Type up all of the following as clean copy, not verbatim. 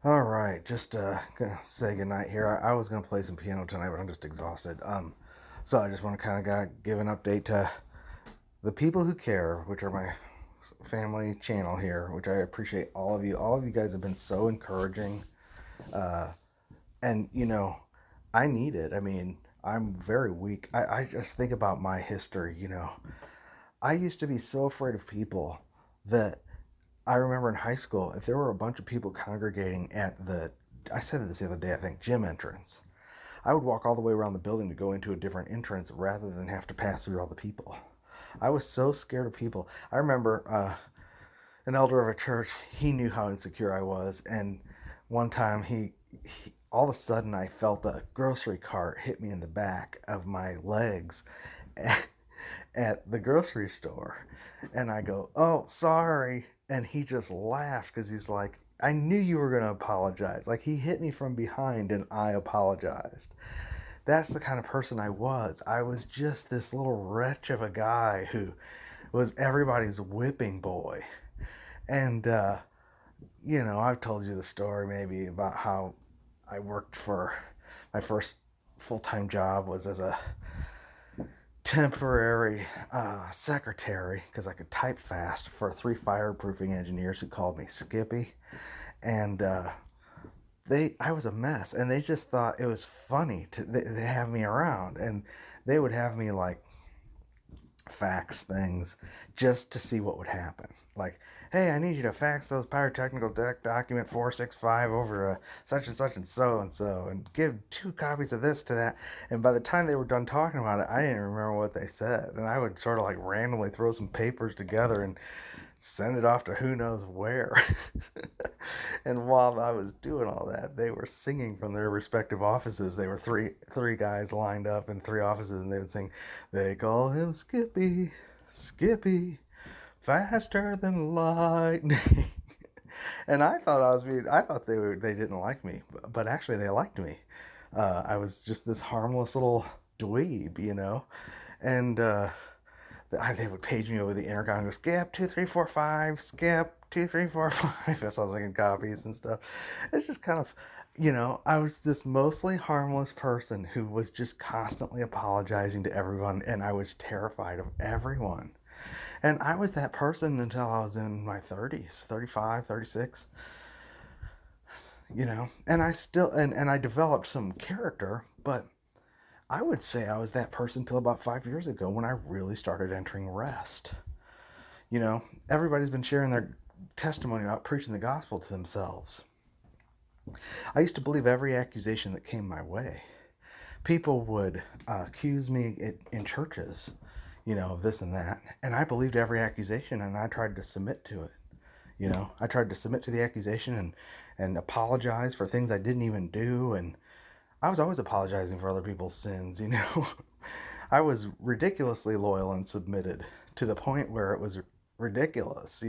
All right, just gonna say goodnight here. I was gonna play some piano tonight, but I'm just exhausted. So I just want to kind of give an update to the people who care, which are my family channel here, which I appreciate all of you. All of you guys have been so encouraging, uh, and I need it. I mean, I'm very weak. I just think about my history. I used to be so afraid of people that I remember in high school, if there were a bunch of people congregating at I said this the other day, I think, gym entrance, I would walk all the way around the building to go into a different entrance rather than have to pass through all the people. I was so scared of people. I remember an elder of a church, he knew how insecure I was. And one time, all of a sudden, I felt a grocery cart hit me in the back of my legs at the grocery store. And I go, "Oh, sorry." And he just laughed because he's like, "I knew you were going to apologize." Like, he hit me from behind and I apologized. That's the kind of person I was. I was just this little wretch of a guy who was everybody's whipping boy. And, I've told you the story maybe about how I worked for my first full time job was as a temporary secretary because I could type fast for three fireproofing engineers who called me Skippy, and I was a mess, and they just thought it was funny to have me around, and they would have me like fax things just to see what would happen. Like, hey, I need you to fax those pyrotechnical deck document 465 over to such and so, and give 2 copies of this to that. And by the time they were done talking about it, I didn't remember what they said. And I would sort of like randomly throw some papers together and send it off to who knows where. And while I was doing all that, they were singing from their respective offices. They were three guys lined up in three offices, and they would sing, "They call him Skippy, Skippy, faster than lightning." And I thought they didn't like me, but actually they liked me. I was just this harmless little dweeb. And they would page me over the intercom and go, "Skip 2345, skip 2345." As I was making copies and stuff. It's just kind of, I was this mostly harmless person who was just constantly apologizing to everyone, and I was terrified of everyone. And I was that person until I was in my 30s, 35, 36. And I still, and I developed some character, but I would say I was that person till about 5 years ago when I really started entering rest. Everybody's been sharing their testimony about preaching the gospel to themselves. I used to believe every accusation that came my way. People would accuse me in churches, of this and that, and I believed every accusation, and I tried to submit to it. I tried to submit to the accusation and apologize for things I didn't even do, and I was always apologizing for other people's sins. I was ridiculously loyal and submitted to the point where it was ridiculous.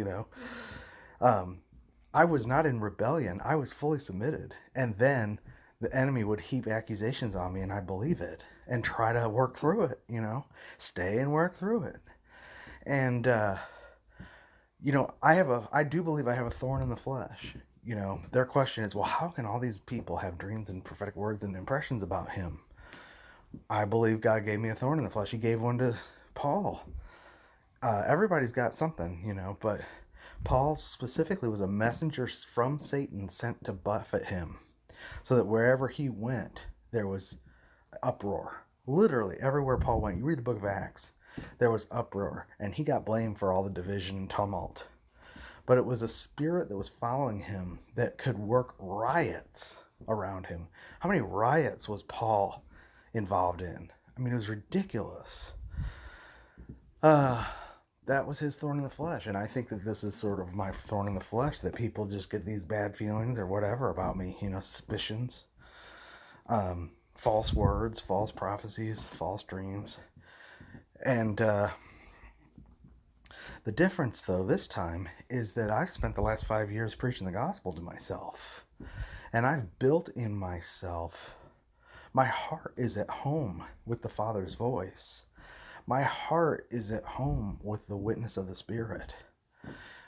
I was not in rebellion. I was fully submitted. And then the enemy would heap accusations on me, and I believe it and try to work through it. Stay and work through it. And, I do believe I have a thorn in the flesh. Their question is, well, how can all these people have dreams and prophetic words and impressions about him? I believe God gave me a thorn in the flesh. He gave one to Paul. Everybody's got something, but Paul specifically was a messenger from Satan sent to buffet him, so that wherever he went, there was uproar. Literally, everywhere Paul went, you read the book of Acts, there was uproar, and he got blamed for all the division and tumult. But it was a spirit that was following him that could work riots around him. How many riots was Paul involved in? I mean, it was ridiculous. That was his thorn in the flesh, and I think that this is sort of my thorn in the flesh, that people just get these bad feelings or whatever about me, suspicions, false words, false prophecies, false dreams. And the difference, though, this time is that I spent the last 5 years preaching the gospel to myself, and I've built in myself. My heart is at home with the Father's voice. My heart is at home with the witness of the Spirit.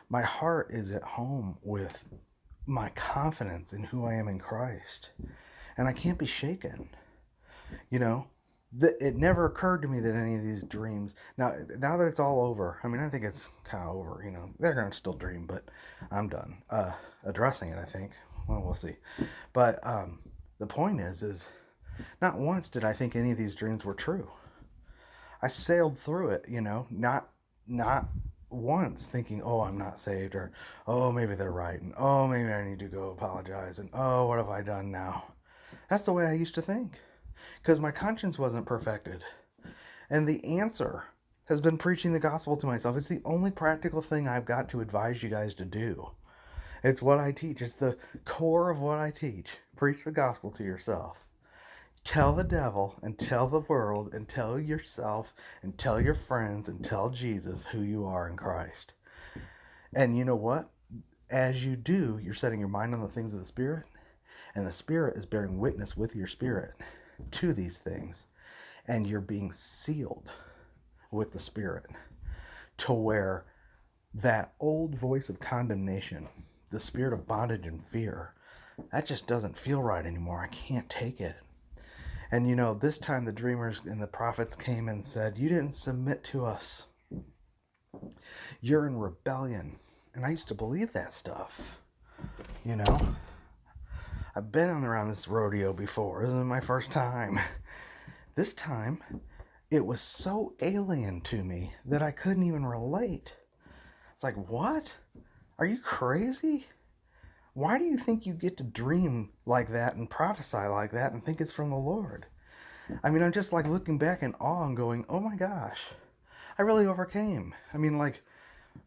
My heart is at home with my confidence in who I am in Christ. And I can't be shaken. You know, it never occurred to me that any of these dreams, now that it's all over, I mean, I think it's kind of over, they're going to still dream, but I'm done addressing it, I think. Well, we'll see. But the point is not once did I think any of these dreams were true. I sailed through it, not once thinking, oh, I'm not saved, or oh, maybe they're right, and oh, maybe I need to go apologize, and oh, what have I done now? That's the way I used to think, because my conscience wasn't perfected. And the answer has been preaching the gospel to myself. It's the only practical thing I've got to advise you guys to do. It's what I teach. It's the core of what I teach. Preach the gospel to yourself. Tell the devil and tell the world and tell yourself and tell your friends and tell Jesus who you are in Christ. And you know what? As you do, you're setting your mind on the things of the Spirit, and the Spirit is bearing witness with your spirit to these things. And you're being sealed with the Spirit to where that old voice of condemnation, the spirit of bondage and fear, that just doesn't feel right anymore. I can't take it. And this time the dreamers and the prophets came and said, you didn't submit to us. You're in rebellion. And I used to believe that stuff. I've been around this rodeo before. This isn't my first time. This time, it was so alien to me that I couldn't even relate. It's like, what? Are you crazy? Why do you think you get to dream like that and prophesy like that and think it's from the Lord? I mean, I'm just like looking back in awe and going, oh my gosh, I really overcame. I mean, like,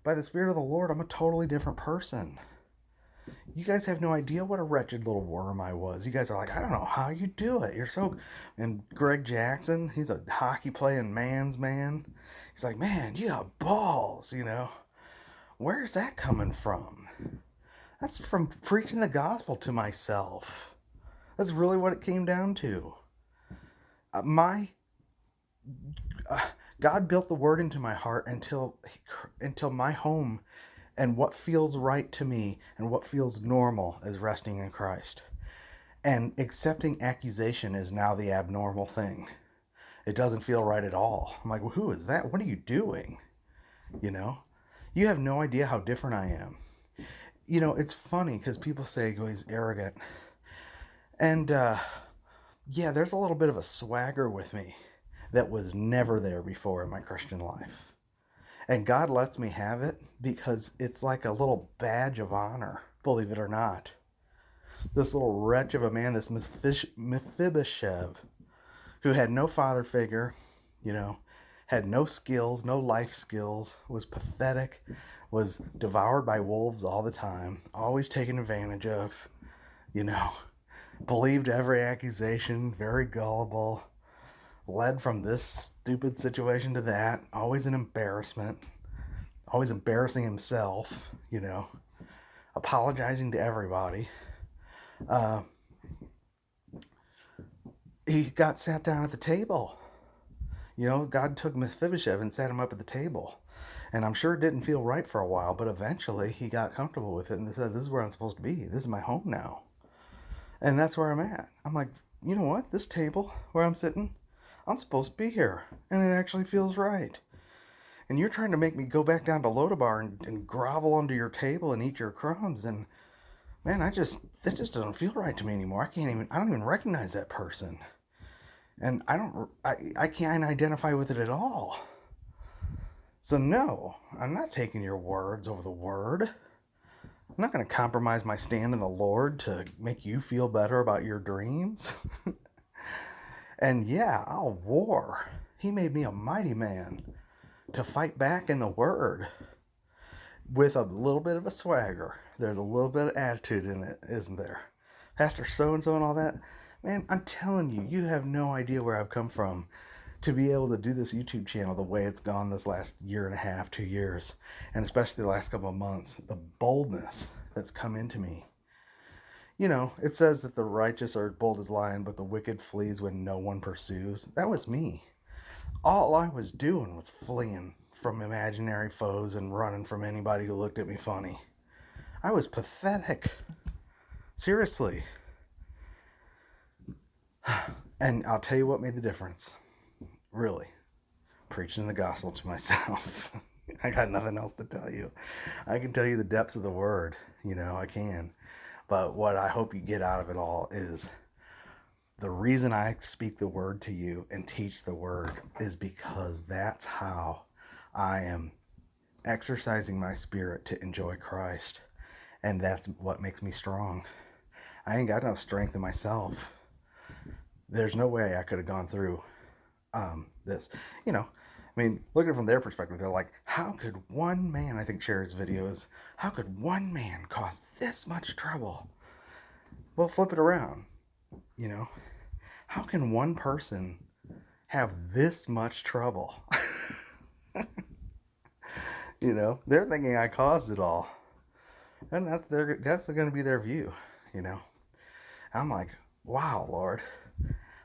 by the Spirit of the Lord, I'm a totally different person. You guys have no idea what a wretched little worm I was. You guys are like, I don't know how you do it. You're so... And Greg Jackson, he's a hockey playing man's man. He's like, man, you got balls, Where's that coming from? That's from preaching the gospel to myself. That's really what it came down to. God built the word into my heart until my home and what feels right to me and what feels normal is resting in Christ. And accepting accusation is now the abnormal thing. It doesn't feel right at all. I'm like, well, who is that? What are you doing? You have no idea how different I am. It's funny because people say, oh, he's arrogant. And yeah, there's a little bit of a swagger with me that was never there before in my Christian life. And God lets me have it because it's like a little badge of honor, believe it or not. This little wretch of a man, this Mephibosheth, who had no father figure, had no skills, no life skills, was pathetic, was devoured by wolves all the time, always taken advantage of, believed every accusation, very gullible, led from this stupid situation to that, always an embarrassment, always embarrassing himself, apologizing to everybody. He got sat down at the table. God took Mephibosheth and sat him up at the table. And I'm sure it didn't feel right for a while, but eventually he got comfortable with it and said, this is where I'm supposed to be. This is my home now. And that's where I'm at. I'm like, you know what? This table where I'm sitting, I'm supposed to be here. And it actually feels right. And you're trying to make me go back down to Lodabar and grovel under your table and eat your crumbs. And man, that just doesn't feel right to me anymore. I don't even recognize that person. And I can't identify with it at all. So no, I'm not taking your words over the word. I'm not going to compromise my stand in the Lord to make you feel better about your dreams. And yeah, I'll war. He made me a mighty man to fight back in the word with a little bit of a swagger. There's a little bit of attitude in it, isn't there? Pastor so-and-so and all that. Man, I'm telling you, you have no idea where I've come from to be able to do this YouTube channel the way it's gone this last year and a half, 2 years, and especially the last couple of months. The boldness that's come into me. It says that the righteous are bold as lion, but the wicked flees when no one pursues. That was me. All I was doing was fleeing from imaginary foes and running from anybody who looked at me funny. I was pathetic. Seriously. And I'll tell you what made the difference. Really. Preaching the gospel to myself. I got nothing else to tell you. I can tell you the depths of the word. I can. But what I hope you get out of it all is the reason I speak the word to you and teach the word is because that's how I am exercising my spirit to enjoy Christ. And that's what makes me strong. I ain't got enough strength in myself. There's no way I could have gone through this. Looking from their perspective, they're like, how could one man, I think Sherry's videos, how could one man cause this much trouble? Well, flip it around. How can one person have this much trouble? They're thinking I caused it all. And that's going to be their view, I'm like, wow, Lord,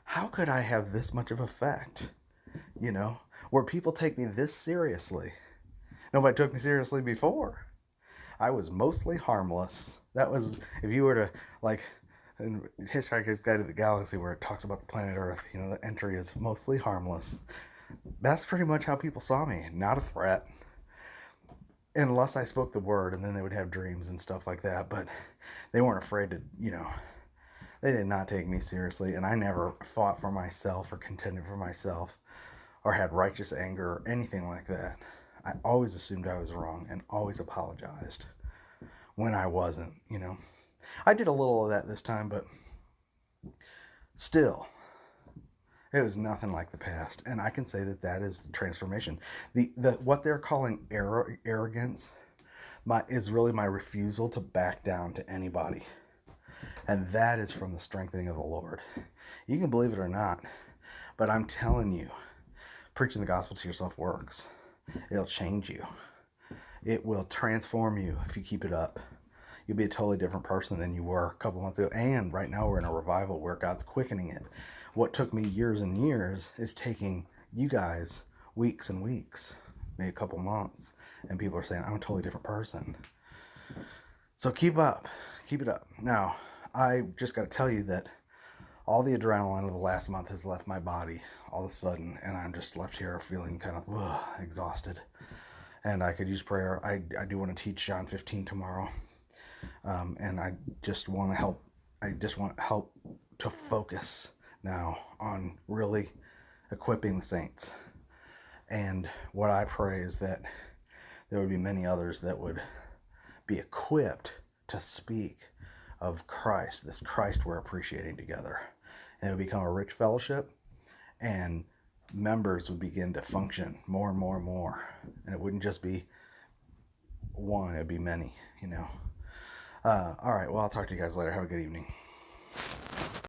how could I have this much of effect? Where people take me this seriously. Nobody took me seriously before. I was mostly harmless. That was, if you were to, like, in Hitchhiker's Guide to the Galaxy, where it talks about the planet Earth, the entry is mostly harmless. That's pretty much how people saw me. Not a threat. Unless I spoke the word, and then they would have dreams and stuff like that. But they weren't afraid to, they did not take me seriously. And I never fought for myself or contended for myself or had righteous anger or anything like that. I always assumed I was wrong and always apologized when I wasn't, I did a little of that this time, but still, it was nothing like the past. And I can say that is the transformation. The what they're calling arrogance is really my refusal to back down to anybody. And that is from the strengthening of the Lord. You can believe it or not, but I'm telling you, preaching the gospel to yourself works. It'll change you. It will transform you if you keep it up. You'll be a totally different person than you were a couple months ago. And right now we're in a revival where God's quickening it. What took me years and years is taking you guys weeks and weeks, maybe a couple months, and people are saying, I'm a totally different person. So keep up. Keep it up. Now, I just got to tell you that all the adrenaline of the last month has left my body all of a sudden, and I'm just left here feeling kind of exhausted. And I could use prayer. I do want to teach John 15 tomorrow. And I just want to help. I just want help to focus now on really equipping the saints. And what I pray is that there would be many others that would be equipped to speak of Christ, this Christ we're appreciating together. And it would become a rich fellowship, and members would begin to function more and more and more. And it wouldn't just be one, it'd be many, All right, well, I'll talk to you guys later. Have a good evening.